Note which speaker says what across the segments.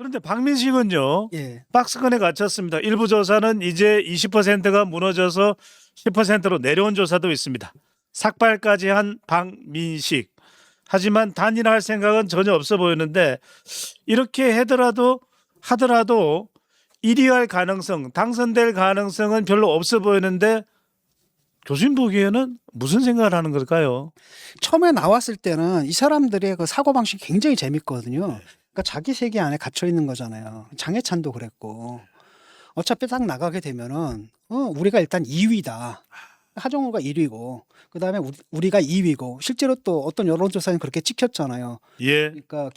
Speaker 1: 그런데 박민식은요.
Speaker 2: 예.
Speaker 1: 박스권에 갇혔습니다. 일부 조사는 이제 20%가 무너져서 10%로 내려온 조사도 있습니다. 삭발까지 한 박민식. 하지만 단일화할 생각은 전혀 없어 보이는데 이렇게 하더라도 1위할 가능성, 당선될 가능성은 별로 없어 보이는데 교수님 보기에는 무슨 생각을 하는 걸까요?
Speaker 2: 처음에 나왔을 때는 이 사람들의 그 사고방식이 굉장히 재밌거든요. 그러니까 자기 세계 안에 갇혀 있는 거잖아요. 장해찬도 그랬고. 어차피 딱 나가게 되면은 우리가 일단 2위다. 하정우가 1위고 그다음에 우리가 2위고 실제로 또 어떤 여론조사는 그렇게 찍혔잖아요.
Speaker 1: 예.
Speaker 2: 그러니까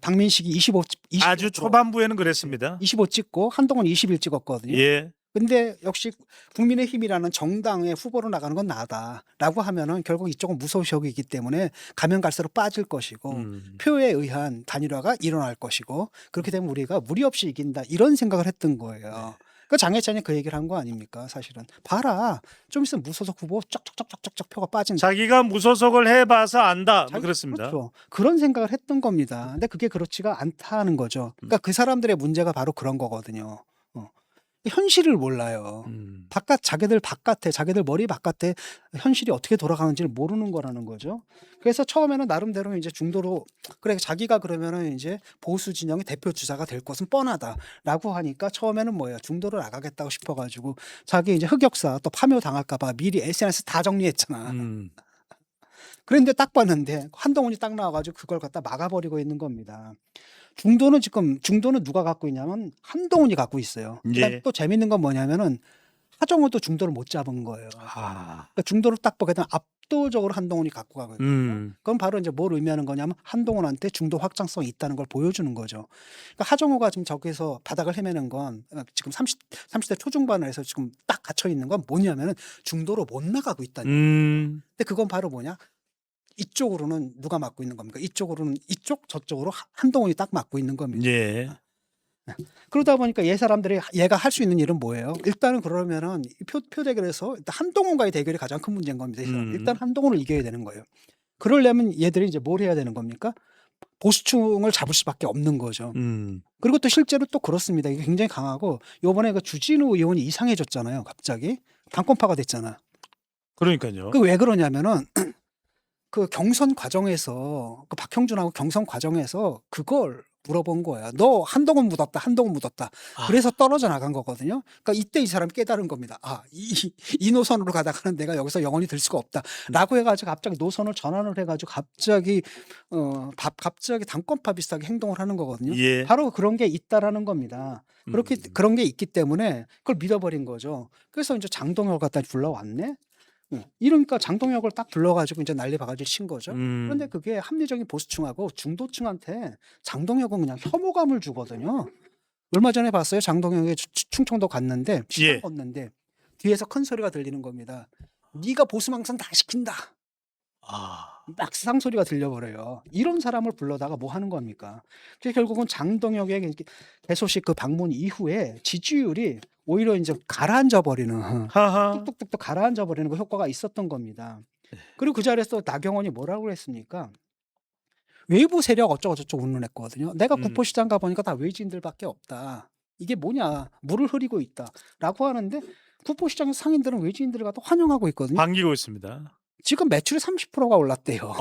Speaker 2: 박민식이 25
Speaker 1: 아주 초반부에는 그랬습니다.
Speaker 2: 25 찍고 한동훈 21 찍었거든요.
Speaker 1: 예.
Speaker 2: 근데 역시 국민의힘이라는 정당의 후보로 나가는 건 나다라고 하면은 결국 이쪽은 무소속이기 때문에 가면 갈수록 빠질 것이고 표에 의한 단일화가 일어날 것이고 그렇게 되면 우리가 무리 없이 이긴다 이런 생각을 했던 거예요. 그 장해찬이 그 얘기를 한 거 아닙니까? 사실은 봐라 좀 있으면 무소속 후보 쩍쩍쩍쩍쩍 표가 빠진다.
Speaker 1: 자기가 무소속을 해봐서 안다. 뭐 그렇습니다.
Speaker 2: 그렇죠. 그런 생각을 했던 겁니다. 근데 그게 그렇지가 않다는 거죠. 그러니까 그 사람들의 문제가 바로 그런 거거든요. 현실을 몰라요. 자기들 머리 바깥에 현실이 어떻게 돌아가는지를 모르는 거라는 거죠. 그래서 처음에는 나름대로 이제 중도로 그래 자기가 그러면은 이제 보수 진영의 대표 주자가 될 것은 뻔하다라고 하니까 처음에는 뭐예요? 중도로 나가겠다고 싶어가지고 자기 이제 흑역사 또 파묘 당할까봐 미리 SNS 다 정리했잖아. 그런데 딱 봤는데 한동훈이 딱 나와가지고 그걸 갖다 막아버리고 있는 겁니다. 중도는 누가 갖고 있냐면 한동훈이 갖고 있어요.
Speaker 1: 예.
Speaker 2: 또 재밌는 건 뭐냐면은 하정우도 중도를 못 잡은 거예요. 그러니까 중도를 딱 보게 되면 압도적으로 한동훈이 갖고 가거든요. 그럼 바로 이제 뭘 의미하는 거냐면 한동훈한테 중도 확장성이 있다는 걸 보여주는 거죠. 그러니까 하정우가 지금 저기서 바닥을 헤매는 건 지금 30대 초중반을 해서 지금 딱 갇혀 있는 건 뭐냐면은 중도로 못 나가고 있다는 거예요. 근데 그건 바로 뭐냐? 이쪽으로는 누가 맡고 있는 겁니까? 이쪽으로는 저쪽으로 한동훈이 딱 맡고 있는 겁니다.
Speaker 1: 예.
Speaker 2: 그러다 보니까 얘가 할 수 있는 일은 뭐예요? 일단은 그러면은 표 대결에서 일단 한동훈과의 대결이 가장 큰 문제인 겁니다. 일단 한동훈을 이겨야 되는 거예요. 그러려면 얘들이 이제 뭘 해야 되는 겁니까? 보수층을 잡을 수밖에 없는 거죠. 그리고 또 실제로 또 그렇습니다. 이게 굉장히 강하고 요번에 그 주진우 의원이 이상해졌잖아요. 갑자기 당권파가 됐잖아.
Speaker 1: 그러니까요.
Speaker 2: 그 왜 그러냐면은 그 경선 과정에서 그 박형준하고 경선 과정에서 그걸 물어본 거야. 너 한동훈 묻었다. 그래서 떨어져 나간 거거든요. 그러니까 이때 이 사람이 깨달은 겁니다. 이 노선으로 가다가는 내가 여기서 영원히 들 수가 없다라고 해가지고 갑자기 노선을 전환을 해가지고 갑자기 당권파 비슷하게 행동을 하는 거거든요.
Speaker 1: 예.
Speaker 2: 바로 그런 게 있다라는 겁니다. 그런 게 있기 때문에 그걸 믿어버린 거죠. 그래서 이제 장동혁을 갖다 불러왔네. 이러니까 장동혁을 딱 불러가지고 이제 난리 바가지를 친 거죠. 그런데 그게 합리적인 보수층하고 중도층한테 장동혁은 그냥 혐오감을 주거든요. 얼마 전에 봤어요. 장동혁이 충청도 갔는데 시장 걷는데 뒤에서 큰 소리가 들리는 겁니다. 네가 보수망상 다 시킨다. 막 쌍소리가 들려버려요. 이런 사람을 불러다가 뭐 하는 겁니까? 그래서 결국은 장동혁의 개소식 그 방문 이후에 지지율이 오히려 이제 가라앉아 버리는 뚝뚝뚝 가라앉아 버리는 그 효과가 있었던 겁니다. 그리고 그 자리에서 나경원이 뭐라고 했습니까? 외부 세력 어쩌고저쩌고 운운했거든요. 내가 국포시장 가보니까 다 외지인들밖에 없다. 이게 뭐냐? 물을 흐리고 있다라고 하는데 국포시장의 상인들은 외지인들을 갖다 환영하고 있거든요.
Speaker 1: 반기고 있습니다.
Speaker 2: 지금 매출이 30%가 올랐대요.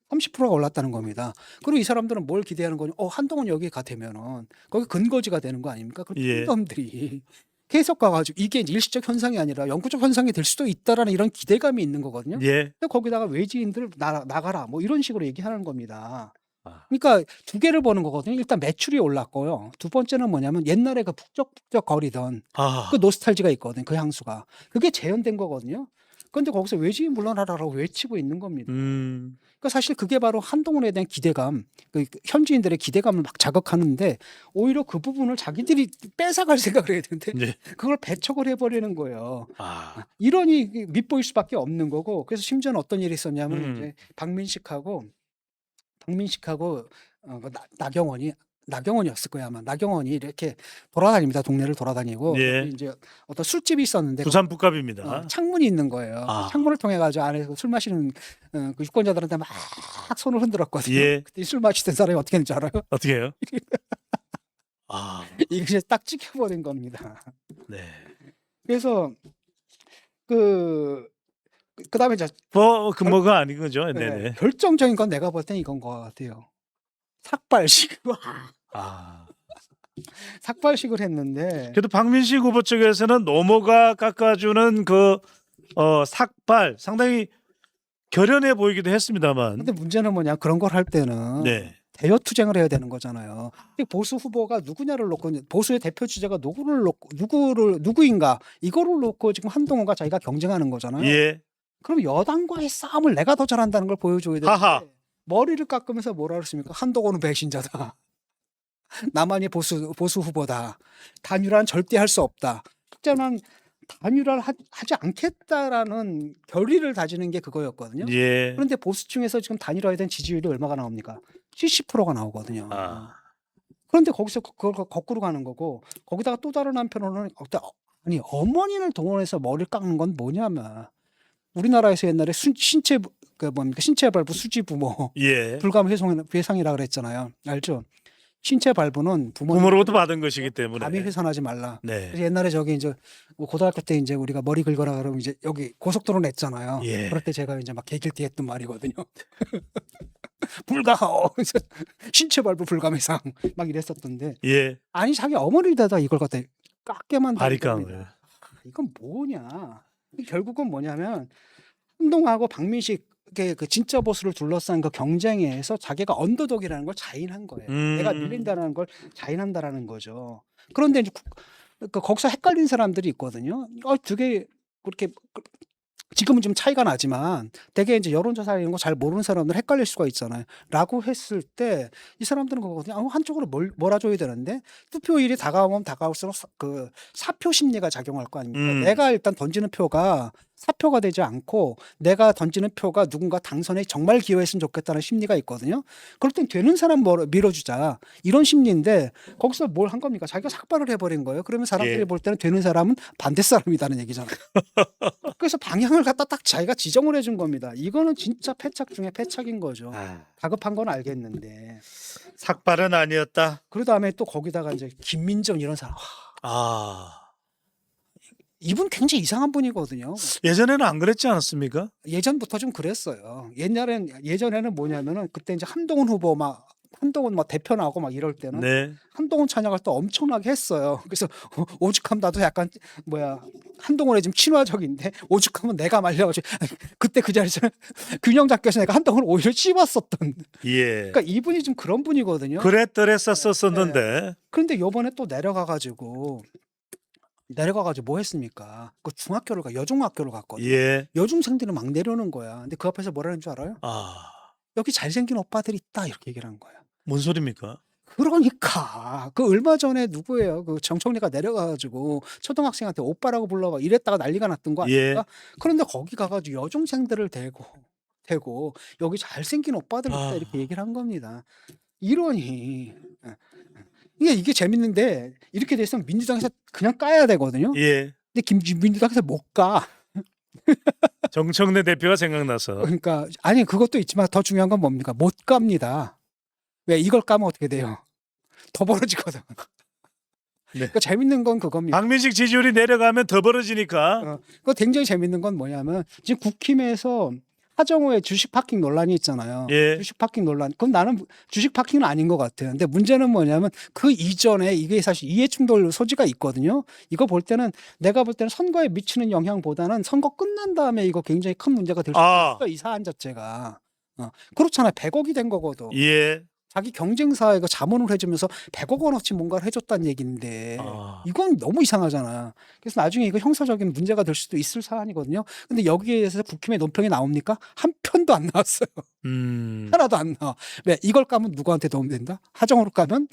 Speaker 2: 30%가 올랐다는 겁니다. 그리고 이 사람들은 뭘 기대하는 거냐? 한동훈 여기가 되면은 거기 근거지가 되는 거 아닙니까? 그 놈들이 계속 가가지고 이게 일시적 현상이 아니라 영구적 현상이 될 수도 있다라는 이런 기대감이 있는 거거든요. 근데 거기다가 외지인들 나가라 뭐 이런 식으로 얘기하는 겁니다. 그러니까 두 개를 보는 거거든요. 일단 매출이 올랐고요. 두 번째는 뭐냐면 옛날에 그 북적북적 거리던 그 노스탈지가 있거든요. 그 향수가 그게 재현된 거거든요. 그런데 거기서 외지인 물러나라라고 외치고 있는 겁니다. 그러니까 사실 그게 바로 한동훈에 대한 기대감, 그 현지인들의 기대감을 막 자극하는데 오히려 그 부분을 자기들이 뺏어갈 생각을 해야 되는데 그걸 배척을 해버리는 거예요. 이러니 밉보일 수밖에 없는 거고 그래서 심지어는 어떤 일이 있었냐면 이제 박민식하고 나경원이었을 거야 아마. 나경원이 이렇게 돌아다닙니다. 동네를 돌아다니고 이제 어떤 술집이 있었는데
Speaker 1: 부산 북갑입니다.
Speaker 2: 창문이 있는 거예요. 창문을 통해 가지고 안에서 술 마시는 그 유권자들한테 막 손을 흔들었거든요. 그때 술 마시던 사람이 어떻게 했는지 알아요?
Speaker 1: 어떻게 해요? 아,
Speaker 2: 이게 딱 찍혀버린 겁니다.
Speaker 1: 네.
Speaker 2: 그래서 그 그다음에 이제
Speaker 1: 그 뭐가 아닌 거죠.
Speaker 2: 예,
Speaker 1: 네네.
Speaker 2: 결정적인 건 내가 볼 땐 이건 것 같아요. 삭발식.
Speaker 1: 아.
Speaker 2: 삭발식을 했는데
Speaker 1: 그래도 박민식 후보 쪽에서는 노모가 깎아주는 그 삭발 상당히 결연해 보이기도 했습니다만.
Speaker 2: 근데 문제는 뭐냐 그런 걸 할 때는
Speaker 1: 네.
Speaker 2: 대여 투쟁을 해야 되는 거잖아요. 보수 후보가 누구냐를 놓고 보수의 대표 주자가 누구인가 이거를 놓고 지금 한동훈과 자기가 경쟁하는 거잖아요.
Speaker 1: 예.
Speaker 2: 그럼 여당과의 싸움을 내가 더 잘한다는 걸 보여줘야
Speaker 1: 하하.
Speaker 2: 되는데 머리를 깎으면서 뭐라 그랬습니까? 한동훈은 배신자다. 나만이 보수 후보다. 단일화는 절대 할 수 없다. 특정한 단일화를 하지 않겠다라는 결의를 다지는 게 그거였거든요.
Speaker 1: 예.
Speaker 2: 그런데 보수층에서 지금 단일화에 대한 지지율이 얼마가 나옵니까? 70%가 나오거든요.
Speaker 1: 아.
Speaker 2: 그런데 거기서 그걸 거꾸로 가는 거고 거기다가 또 다른 한편으로는 아니 어머니를 동원해서 머리를 깎는 건 뭐냐면 우리나라에서 옛날에 신체 신체 발부 수지 부모
Speaker 1: 예.
Speaker 2: 불감 회상이라 그랬잖아요. 알죠? 신체 발부는
Speaker 1: 부모로부터 받은 것이기 때문에.
Speaker 2: 감히 훼손하지 말라.
Speaker 1: 네.
Speaker 2: 그래서 옛날에 저기 이제 고등학교 때 이제 우리가 머리 긁어라 그러면 이제 여기 고속도로 냈잖아요.
Speaker 1: 예.
Speaker 2: 그럴 때 제가 이제 막 개길티 했던 말이거든요. 불가하오. 신체 발부 불감 회상 막 이랬었던데.
Speaker 1: 예.
Speaker 2: 아니 자기 어머니에다가 이걸 갖다 깎게 만든
Speaker 1: 바리깡을.
Speaker 2: 이건 뭐냐? 결국은 뭐냐면 한동훈하고 박민식의 그 진짜 보수를 둘러싼 그 경쟁에서 자기가 언더독이라는 걸 자인한 거예요. 내가 밀린다는 걸 자인한다라는 거죠. 그런데 이제 거기서 헷갈린 사람들이 있거든요. 되게 그렇게 지금은 좀 차이가 나지만 되게 이제 여론조사 이런 거 잘 모르는 사람들 헷갈릴 수가 있잖아요. 라고 했을 때 이 사람들은 그거거든요. 한쪽으로 몰아줘야 되는데 투표일이 다가오면 다가올수록 그 사표 심리가 작용할 거 아닙니까? 내가 일단 던지는 표가 사표가 되지 않고 내가 던지는 표가 누군가 당선에 정말 기여했으면 좋겠다는 심리가 있거든요. 그럴 땐 되는 사람 밀어주자 이런 심리인데 거기서 뭘 한 겁니까? 자기가 삭발을 해버린 거예요. 그러면 사람들이
Speaker 1: 예.
Speaker 2: 볼 때는 되는 사람은 반대 사람이라는 얘기잖아요. 그래서 방향을 갖다 딱 자기가 지정을 해준 겁니다. 이거는 진짜 패착 중에 패착인 거죠.
Speaker 1: 아.
Speaker 2: 다급한 건 알겠는데.
Speaker 1: 삭발은 아니었다.
Speaker 2: 그 다음에 또 거기다가 이제 김민정 이런 사람.
Speaker 1: 아.
Speaker 2: 이분 굉장히 이상한 분이거든요.
Speaker 1: 예전에는 안 그랬지 않았습니까?
Speaker 2: 예전부터 좀 그랬어요. 예전에는 뭐냐면은 그때 이제 한동훈 후보 한동훈 대표 나오고 막 이럴 때는
Speaker 1: 네.
Speaker 2: 한동훈 찬양을 또 엄청나게 했어요. 그래서 오죽하면 나도 약간 한동훈에 좀 친화적인데 오죽하면 내가 말려가지고 그때 그 자리에서 균형 잡혀서 내가 한동훈을 오히려 씹었었던.
Speaker 1: 예.
Speaker 2: 그러니까 이분이 좀 그런 분이거든요.
Speaker 1: 그랬더랬었었는데.
Speaker 2: 그런데 요번에 또 내려가가지고 뭐 했습니까? 그 여중학교를 갔거든요.
Speaker 1: 예.
Speaker 2: 여중생들은 막 내려오는 거야. 근데 그 앞에서 뭐라는 줄 알아요?
Speaker 1: 아.
Speaker 2: 여기 잘생긴 오빠들 있다 이렇게 얘기를 한 거야.
Speaker 1: 뭔 소리입니까?
Speaker 2: 그러니까 그 얼마 전에 누구예요? 그 정청래가 내려가가지고 초등학생한테 오빠라고 불러봐 이랬다가 난리가 났던 거
Speaker 1: 예.
Speaker 2: 아닙니까? 그런데 거기 가가지고 여중생들을 대고 여기 잘생긴 오빠들 있다 이렇게 얘기를 한 겁니다. 이러니 이게 재밌는데 이렇게 됐으면 민주당에서 그냥 까야 되거든요.
Speaker 1: 예.
Speaker 2: 근데 민주당에서 못 까.
Speaker 1: 정청래 대표가 생각나서.
Speaker 2: 그러니까 아니 그것도 있지만 더 중요한 건 뭡니까? 못 갑니다. 왜 이걸 까면 어떻게 돼요? 더 벌어지거든.
Speaker 1: 네.
Speaker 2: 그러니까 재밌는 건 그겁니다.
Speaker 1: 박민식 지지율이 내려가면 더 벌어지니까.
Speaker 2: 그거 굉장히 재밌는 건 뭐냐면 지금 국힘에서 하정우의 주식 파킹 논란이 있잖아요.
Speaker 1: 예.
Speaker 2: 주식 파킹 논란. 그건 나는 주식 파킹은 아닌 것 같아요. 근데 문제는 뭐냐면 그 이전에 이게 사실 이해충돌 소지가 있거든요. 이거 볼 때는 내가 볼 때는 선거에 미치는 영향보다는 선거 끝난 다음에 이거 굉장히 큰 문제가 될 수 있어요. 이 사안 자체가. 그렇잖아요. 100억이 된 거거든.
Speaker 1: 예.
Speaker 2: 자기 경쟁사에 그 자문을 해주면서 100억 원어치 뭔가를 해줬다는 얘기인데 이건 너무 이상하잖아. 그래서 나중에 이거 형사적인 문제가 될 수도 있을 사안이거든요. 근데 여기에 대해서 국힘의 논평이 나옵니까? 한 편도 안 나왔어요. 하나도 안 나와. 왜? 이걸 까면 누구한테 도움 된다? 하정우로 까면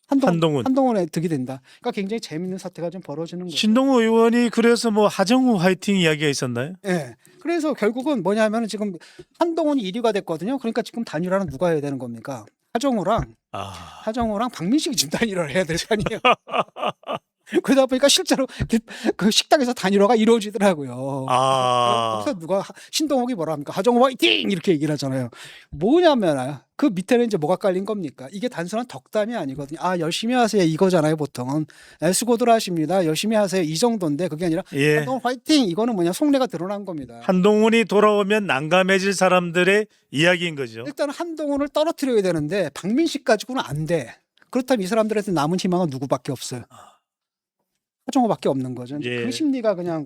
Speaker 2: 한동훈에 득이 된다. 그러니까 굉장히 재밌는 사태가 좀 벌어지는 거죠.
Speaker 1: 신동우 의원이 그래서 뭐 하정우 화이팅 이야기가 있었나요?
Speaker 2: 네. 그래서 결국은 뭐냐면 지금 한동훈이 1위가 됐거든요. 그러니까 지금 단일화는 누가 해야 되는 겁니까? 하정우랑 박민식이 지금 단일화를 해야 될 거 아니에요. 그러다 보니까 실제로 그 식당에서 단일화가 이루어지더라고요. 그래서 누가 신동욱이 뭐라 합니까? 하정우 화이팅! 이렇게 얘기를 하잖아요. 뭐냐면 그 밑에는 이제 뭐가 깔린 겁니까? 이게 단순한 덕담이 아니거든요. 아, 열심히 하세요. 이거잖아요, 보통은. 수고들 하십니다. 열심히 하세요. 이 정도인데 그게 아니라
Speaker 1: 예.
Speaker 2: 한동훈 화이팅! 이거는 뭐냐, 속내가 드러난 겁니다.
Speaker 1: 한동훈이 돌아오면 난감해질 사람들의 이야기인 거죠.
Speaker 2: 일단 한동훈을 떨어뜨려야 되는데 박민식 가지고는 안 돼. 그렇다면 이 사람들한테 남은 희망은 누구밖에 없어요. 하정우밖에 없는 거죠. 이제
Speaker 1: 예.
Speaker 2: 그 심리가 그냥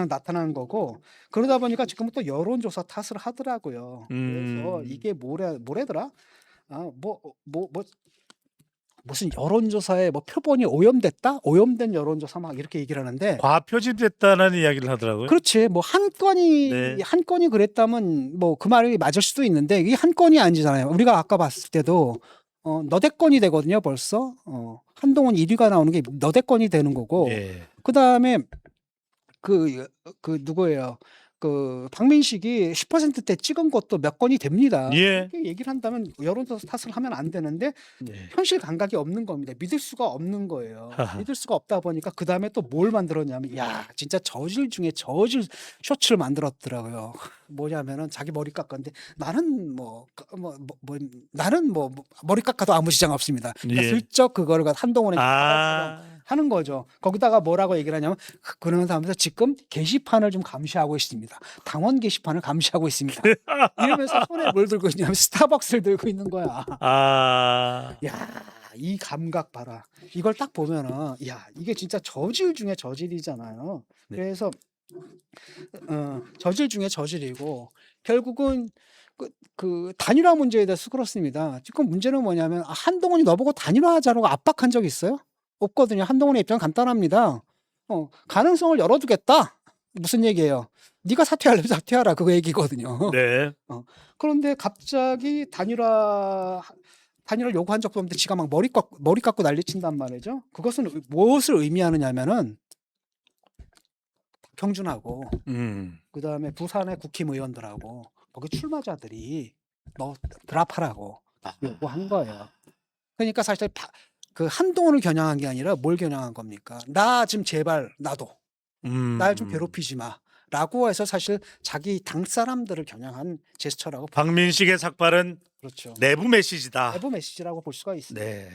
Speaker 2: 나타나는 거고, 그러다 보니까 지금 또 여론조사 탓을 하더라고요. 그래서 이게 뭐래더라? 무슨 여론조사에 뭐 표본이 오염됐다? 오염된 여론조사 막 이렇게 얘기를 하는데,
Speaker 1: 과표집됐다는 이야기를 하더라고요.
Speaker 2: 그렇지. 뭐 한
Speaker 1: 네.
Speaker 2: 건이 그랬다면 뭐 그 말이 맞을 수도 있는데, 이게 한 건이 아니잖아요. 우리가 아까 봤을 때도 너댓 건이 되거든요, 벌써. 한동훈 1위가 나오는 게 너댓 건이 되는 거고,
Speaker 1: 예.
Speaker 2: 그다음에 그 누구예요? 그 박민식이 10%대 찍은 것도 몇 건이 됩니다.
Speaker 1: 예.
Speaker 2: 이렇게 얘기를 한다면 여론조사 탓을 하면 안 되는데,
Speaker 1: 예.
Speaker 2: 현실 감각이 없는 겁니다. 믿을 수가 없는 거예요.
Speaker 1: 하하.
Speaker 2: 믿을 수가 없다 보니까 그 다음에 또 뭘 만들었냐면, 야, 진짜 저질 중에 저질 쇼츠를 만들었더라고요. 뭐냐면은 자기 머리 깎았는데, 나는 나는 머리 깎아도 아무 지장 없습니다. 그러니까
Speaker 1: 예.
Speaker 2: 슬쩍 그거를 한동훈에게
Speaker 1: 아.
Speaker 2: 하는 거죠. 거기다가 뭐라고 얘기를 하냐면, 그러는 사람들 지금 게시판을 좀 감시하고 있습니다. 당원 게시판을 감시하고 있습니다. 이러면서 손에 뭘 들고 있냐면 스타벅스를 들고 있는 거야.
Speaker 1: 아.
Speaker 2: 야, 이 감각 봐라. 이걸 딱 보면은, 야, 이게 진짜 저질 중에 저질이잖아요.
Speaker 1: 네.
Speaker 2: 그래서 저질 중에 저질이고, 결국은 그 단일화 문제에 대해서 그렇습니다. 지금 문제는 뭐냐면, 한동훈이 너보고 단일화하자고 압박한 적 있어요? 없거든요. 한동훈의 입장은 간단합니다. 가능성을 열어두겠다. 무슨 얘기예요? 네가 사퇴하려면 사퇴하라. 그거 얘기거든요.
Speaker 1: 네.
Speaker 2: 그런데 갑자기 단일화를 요구한 적도 없는데 지가 막 머리 깎고 난리친단 말이죠. 그것은 무엇을 의미하느냐면은, 박형준하고 그다음에 부산의 국힘의원들하고 거기 출마자들이 너 드랍하라고 요구한 거예요. 그러니까 사실 그 한동훈을 겨냥한 게 아니라 뭘 겨냥한 겁니까? 나 좀 제발 날 좀 괴롭히지 마라고 해서 사실 자기 당 사람들을 겨냥한 제스처라고
Speaker 1: 박민식의 삭발은
Speaker 2: 그렇죠.
Speaker 1: 내부 메시지다.
Speaker 2: 내부 메시지라고 볼 수가 있습니다.
Speaker 1: 네.